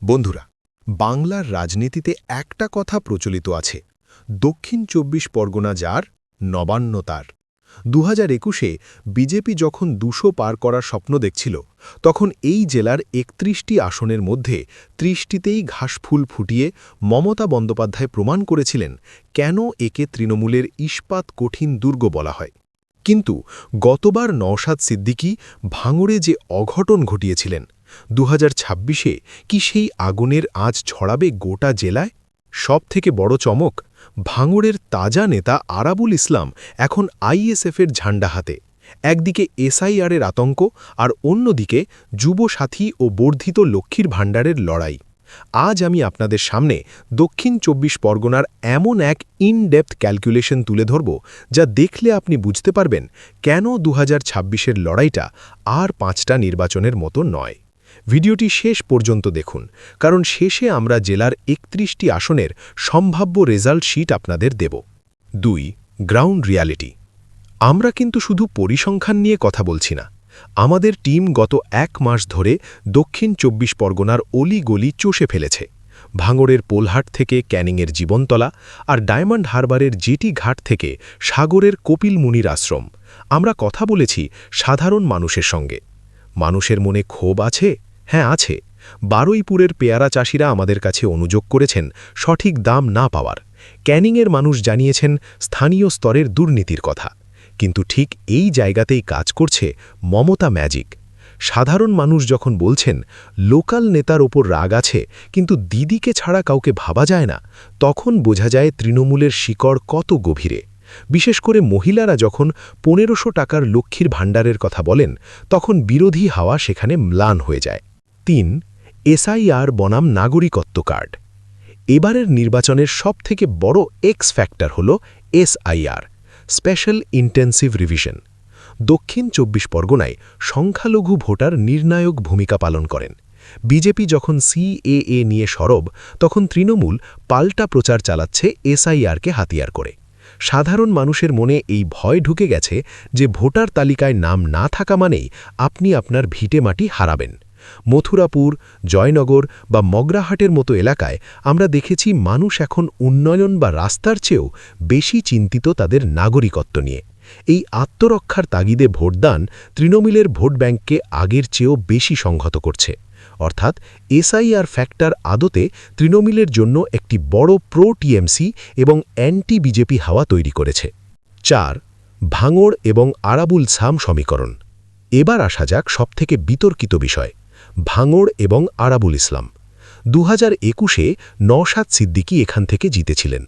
বন্ধুরা, বাংলার রাজনীতিতে একটা কথা প্রচলিত আছে, দক্ষিণ ২৪ পরগনা যার, নবান্ন তার। ২০২১-এ বিজেপি যখন ২০০ পার করার স্বপ্ন দেখছিল, তখন এই জেলার ৩১টি আসনের মধ্যে ৩০টিতেই ঘাসফুল ফুটিয়ে মমতা বন্দ্যোপাধ্যায় প্রমাণ করেছিলেন কেন একে তৃণমূলের ইস্পাত কঠিন দুর্গ বলা হয়। কিন্তু গতবার নওশাদ সিদ্দিকী ভাঙড়ে যে অঘটন ঘটিয়েছিলেন, ২০২৬-এ কি সেই আগুনের আঁচ ছড়াবে গোটা জেলায়? সবথেকে বড় চমক, ভাঙড়ের তাজা নেতা আরাবুল ইসলাম এখন আইএসএফের ঝান্ডা হাতে। একদিকে এসআইআরের আতঙ্ক, আর অন্যদিকে যুবসাথী ও বর্ধিত লক্ষ্মীর ভাণ্ডারের লড়াই। আজ আমি আপনাদের সামনে দক্ষিণ ২৪ পরগনার এমন এক ইন-ডেপথ ক্যালকুলেশন তুলে ধরব, যা দেখলে আপনি বুঝতে পারবেন কেন ২০২৬-এর লড়াইটা আর ৫টা নির্বাচনের মতো নয়। ভিডিওটি শেষ পর্যন্ত দেখুন, কারণ শেষে আমরা জেলার ৩১টি আসনের সম্ভাব্য রেজাল্ট শিট আপনাদের দেব। ২. Ground reality. আমরা কিন্তু শুধু পরিসংখ্যান নিয়ে কথা বলছি না। আমাদের টিম গত ১ মাস ধরে দক্ষিণ ২৪ পরগনার অলি-গলি চষে ফেলেছে। ভাঙড়ের পোলহাট থেকে ক্যানিংয়ের জীবনতলা, আর ডায়মন্ড হারবারের জেটি ঘাট থেকে সাগরের কপিল মুনির আশ্রম। আমরা কথা বলেছি সাধারণ মানুষের সঙ্গে। মানুষের মনে ক্ষোভ আছে? হ্যাঁ, আছে। বারুইপুরের পেয়ারা চাষিরা আমাদের কাছে অনুযোগ করেছেন সঠিক দাম না পাওয়ার। ক্যানিংয়ের মানুষ জানিয়েছেন স্থানীয় স্তরের দুর্নীতির কথা। কিন্তু ঠিক এই জায়গাতেই কাজ করছে মমতা ম্যাজিক। সাধারণ মানুষ যখন বলছেন লোকাল নেতার ওপর রাগ আছে, কিন্তু দিদিকে ছাড়া কাউকে ভাবা যায় না, তখন বোঝা যায় তৃণমূলের শিকড় কত গভীরে। বিশেষ করে মহিলারা যখন ১৫০০ টাকার লক্ষ্মীর ভাণ্ডারের কথা বলেন, তখন বিরোধী হাওয়া সেখানে ম্লান হয়ে যায়। ৩. এসআইআর বনাম নাগরিকত্ব কার্ড। এবারের নির্বাচনের সবথেকে বড় এক্স ফ্যাক্টর হল এসআইআর, স্পেশাল ইন্টেন্সিভ রিভিশন। দক্ষিণ ২৪ পরগনায় সংখ্যালঘু ভোটার নির্ণায়ক ভূমিকা পালন করেন। বিজেপি যখন সিএএ নিয়ে সরব, তখন তৃণমূল পাল্টা প্রচার চালাচ্ছে এসআইআরকে হাতিয়ার করে। সাধারণ মানুষের মনে এই ভয় ঢুকে গেছে যে ভোটার তালিকায় নাম না থাকা মানেই আপনি আপনার ভিটেমাটি হারাবেন। মথুরাপুর, জয়নগর বা মগরাহাটের মতো এলাকায় আমরা দেখেছি মানুষ এখন উন্নয়ন বা রাস্তার চেয়েও বেশি চিন্তিত তাদের নাগরিকত্ব নিয়ে। এই আত্মরক্ষার তাগিদে ভোটদান তৃণমূলের ভোট ব্যাংককে আগের চেয়েও বেশি সংহত করছে। অর্থাৎ এসআইআর ফ্যাক্টর আদতে তৃণমূলের জন্য একটি বড় প্রো টিএমসি এবং অ্যান্টি বিজেপি হাওয়া তৈরি করেছে। ৪. ভাঙড় এবং আরাবুল সাম সমীকরণ। এবার আসা যাক সবথেকে বিতর্কিত বিষয়, ভাঙড় এবং আরাবুল ইসলাম। ২০২১-এ নওশাদ সিদ্দিকী এখান থেকে জিতেছিলেন।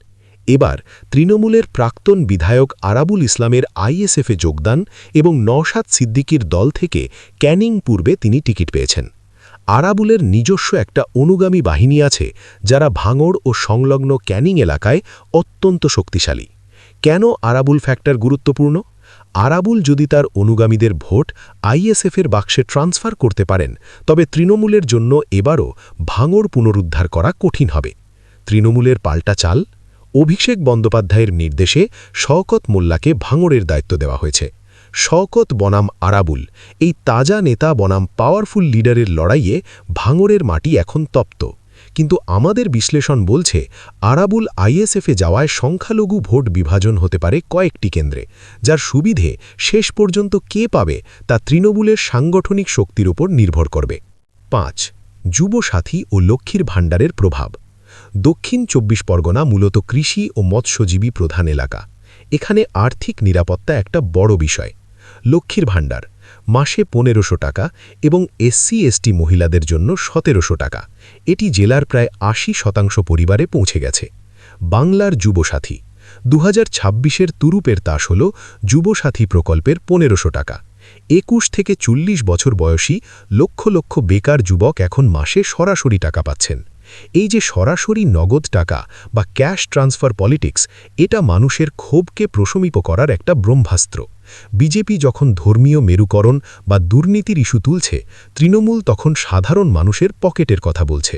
এবার তৃণমূলের প্রাক্তন বিধায়ক আরাবুল ইসলামের আইএসএফে যোগদান এবং নওশাদ সিদ্দিকীর দল থেকে ক্যানিং পূর্বে তিনি টিকিট পেয়েছেন। আরাবুলের নিজস্ব একটা অনুগামী বাহিনী আছে, যারা ভাঙড় ও সংলগ্ন ক্যানিং এলাকায় অত্যন্ত শক্তিশালী। কেন আরাবুল ফ্যাক্টর গুরুত্বপূর্ণ? আরাবুল যদি তার অনুগামীদের ভোট আইএসএফের বাক্সে ট্রান্সফার করতে পারেন, তবে তৃণমূলের জন্য এবারও ভাঙড় পুনরুদ্ধার করা কঠিন হবে। তৃণমূলের পাল্টা চাল, অভিষেক বন্দ্যোপাধ্যায়ের নির্দেশে শওকত মোল্লাকে ভাঙড়ের দায়িত্ব দেওয়া হয়েছে। শওকত বনাম আরাবুল, এই তাজা নেতা বনাম পাওয়ারফুল লিডারের লড়াইয়ে ভাঙড়ের মাটি এখন তপ্ত। কিন্তু আমাদের বিশ্লেষণ বলছে আরাবুল আইএসএফে যাওয়ায় সংখ্যালঘু ভোট বিভাজন হতে পারে কয়েকটি কেন্দ্রে, যার সুবিধে শেষ পর্যন্ত কে পাবে তা তৃণমূলের সাংগঠনিক শক্তির উপর নির্ভর করবে। ৫. যুবসাথী ও লক্ষ্মীর ভাণ্ডারের প্রভাব। দক্ষিণ ২৪ পরগনা মূলত কৃষি ও মৎস্যজীবী প্রধান এলাকা। এখানে আর্থিক নিরাপত্তা একটা বড় বিষয়। লক্ষ্মীর ভাণ্ডার মাসে ১৫০০ টাকা এবং এসসি/এসটি মহিলাদের জন্য ১৭০০ টাকা। এটি জেলার প্রায় ৮০% পরিবারে পৌঁছে গেছে। বাংলার যুবসাথী ২০২৬-এর তুরুপের তাস হল যুবসাথী প্রকল্পের ১৫০০ টাকা। ২১ থেকে ৪০ বছর বয়সী লক্ষ লক্ষ বেকার যুবক এখন মাসে সরাসরি টাকা পাচ্ছেন। এই যে সরাসরি নগদ টাকা বা ক্যাশ ট্রান্সফার পলিটিক্স, এটা মানুষের ক্ষোভকে প্রশমিত করার একটা ব্রহ্মাস্ত্র। বিজেপি যখন ধর্মীয় মেরুকরণ বা দুর্নীতির ইস্যু তুলছে, তৃণমূল তখন সাধারণ মানুষের পকেটের কথা বলছে।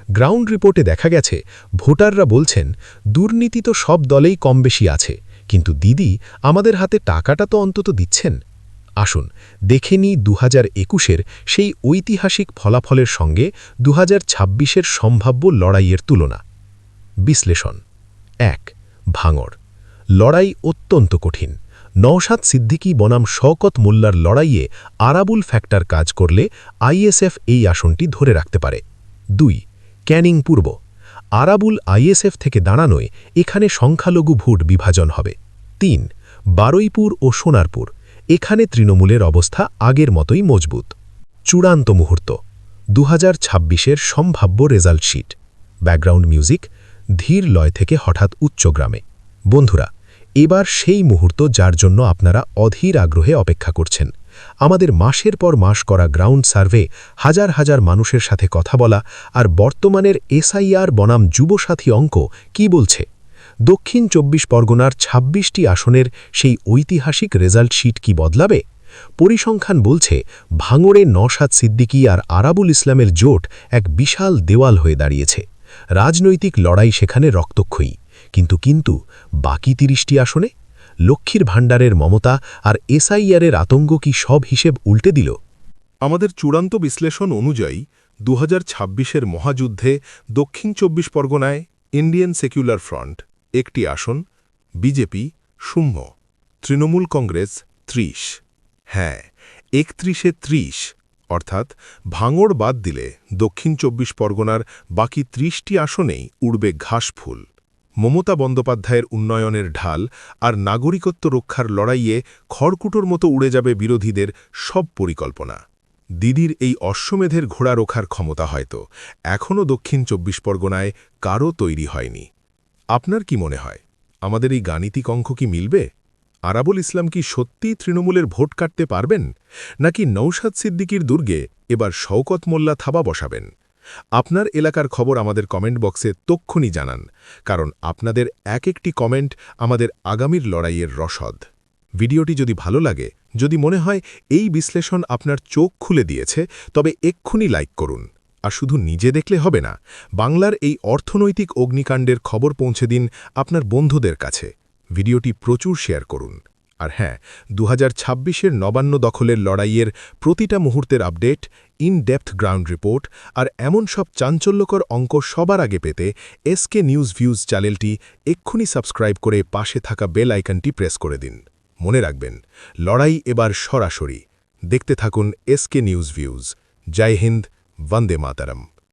গ্রাউন্ড রিপোর্টে দেখা গেছে ভোটাররা বলছেন দুর্নীতি তো সব দলেই কম বেশি আছে, কিন্তু দিদি আমাদের হাতে টাকাটা তো অন্তত দিচ্ছেন। আসুন দেখে নিই 2021-এর সেই ঐতিহাসিক ফলাফলের সঙ্গে 2026-এর সম্ভাব্য লড়াইয়ের তুলনা। বিশ্লেষণ 1. ভাঙড় লড়াই অত্যন্ত কঠিন। নওশাদ সিদ্দিকী বনাম শওকত মোল্লার লড়াইয়ে আরাবুল ফ্যাক্টর কাজ করলে আইএসএফ এই আসনটি ধরে রাখতে পারে। 2. ক্যানিং পূর্ব আরাবুল আইএসএফ থেকে দাঁড়ানোয় এখানে সংখ্যালঘু ভোট বিভাজন হবে। 3. বারুইপুর ও সোনারপুর এখানে তৃণমূলের অবস্থা আগের মতোই মজবুত। চূড়ান্ত মুহূর্ত 2026-এর সম্ভাব্য রেজাল্ট শিট। ব্যাকগ্রাউন্ড মিউজিক ধীর লয় থেকে হঠাৎ উচ্চগ্রামে। বন্ধুরা, এবার সেই মুহূর্ত যার জন্য আপনারা অধীর আগ্রহে অপেক্ষা করছেন। আমাদের মাসের পর মাস করা গ্রাউন্ড সার্ভে, হাজার হাজার মানুষের সাথে কথা বলা আর বর্তমানের এসআইআর বনাম যুবসাথী অঙ্ক কি বলছে? দক্ষিণ 24 পরগনার 26টি আসনের সেই ঐতিহাসিক রেজাল্ট শিট কি বদলাবে? পরিসংখ্যান বলছে ভাঙড়ে নওশাদ সিদ্দিকী আর আরাবুল ইসলামের জোট এক বিশাল দেওয়াল হয়ে দাঁড়িয়েছে। রাজনৈতিক লড়াই সেখানে রক্তক্ষয়ী। কিন্তু বাকি 30টি আসনে লক্ষ্মীর ভাণ্ডারের মমতা আর এসআইআরের আতঙ্ক কি সব হিসেব উল্টে দিল? আমাদের চূড়ান্ত বিশ্লেষণ অনুযায়ী 2026-এর মহাযুদ্ধে দক্ষিণ 24 পরগনায় ইন্ডিয়ান সেকুলার ফ্রন্ট একটি আসন, বিজেপি 0, তৃণমূল কংগ্রেস 30। হ্যাঁ, 31-এ 30, অর্থাৎ ভাঙড় বাদ দিলে দক্ষিণ 24 পরগনার বাকি 30টি আসনেই উড়বে ঘাসফুল। মমতা বন্দ্যোপাধ্যায়ের উন্নয়নের ঢাল আর নাগরিকত্ব রক্ষার লড়াইয়ে খড়কুটোর মতো উড়ে যাবে বিরোধীদের সব পরিকল্পনা। দিদির এই অশ্বমেধের ঘোড়া রোখার ক্ষমতা হয়তো এখনও দক্ষিণ 24 পরগনায় কারও তৈরি হয়নি। আপনার কি মনে হয়, আমাদের এই গাণিতিক অঙ্ক কি মিলবে? আরাবুল ইসলাম কি সত্যিই তৃণমূলের ভোট কাটতে পারবেন, নাকি নওশাদ সিদ্দিকীর দুর্গে এবার শওকত মোল্লা থাবা বসাবেন? আপনার এলাকার খবর আমাদের কমেন্ট বক্সে তক্ষুনি জানান, কারণ আপনাদের এক একটি কমেন্ট আমাদের আগামীর লড়াইয়ের রসদ। ভিডিওটি যদি ভালো লাগে, যদি মনে হয় এই বিশ্লেষণ আপনার চোখ খুলে দিয়েছে, তবে এক্ষুনি লাইক করুন। আর শুধু নিজে দেখলে হবে না, বাংলার এই অর্থনৈতিক অগ্নিকাণ্ডের খবর পৌঁছে দিন আপনার বন্ধুদের কাছে। ভিডিওটি প্রচুর শেয়ার করুন। আর হ্যাঁ, 2026-এর নবান্ন দখলের লড়াইয়ের প্রতিটা মুহূর্তের update, in depth ground report আর এমন সব চাঞ্চল্যকর অঙ্ক সবার আগে পেতে এসকে নিউজ ভিউজ চ্যানেলটি এক্ষুনি সাবস্ক্রাইব করে পাশে থাকা বেল আইকনটি প্রেস করে দিন। মনে রাখবেন, লড়াই এবার সরাসরি। দেখতে থাকুন এসকে নিউজ ভিউজ। জয় হিন্দ, বন্দে মাতরম।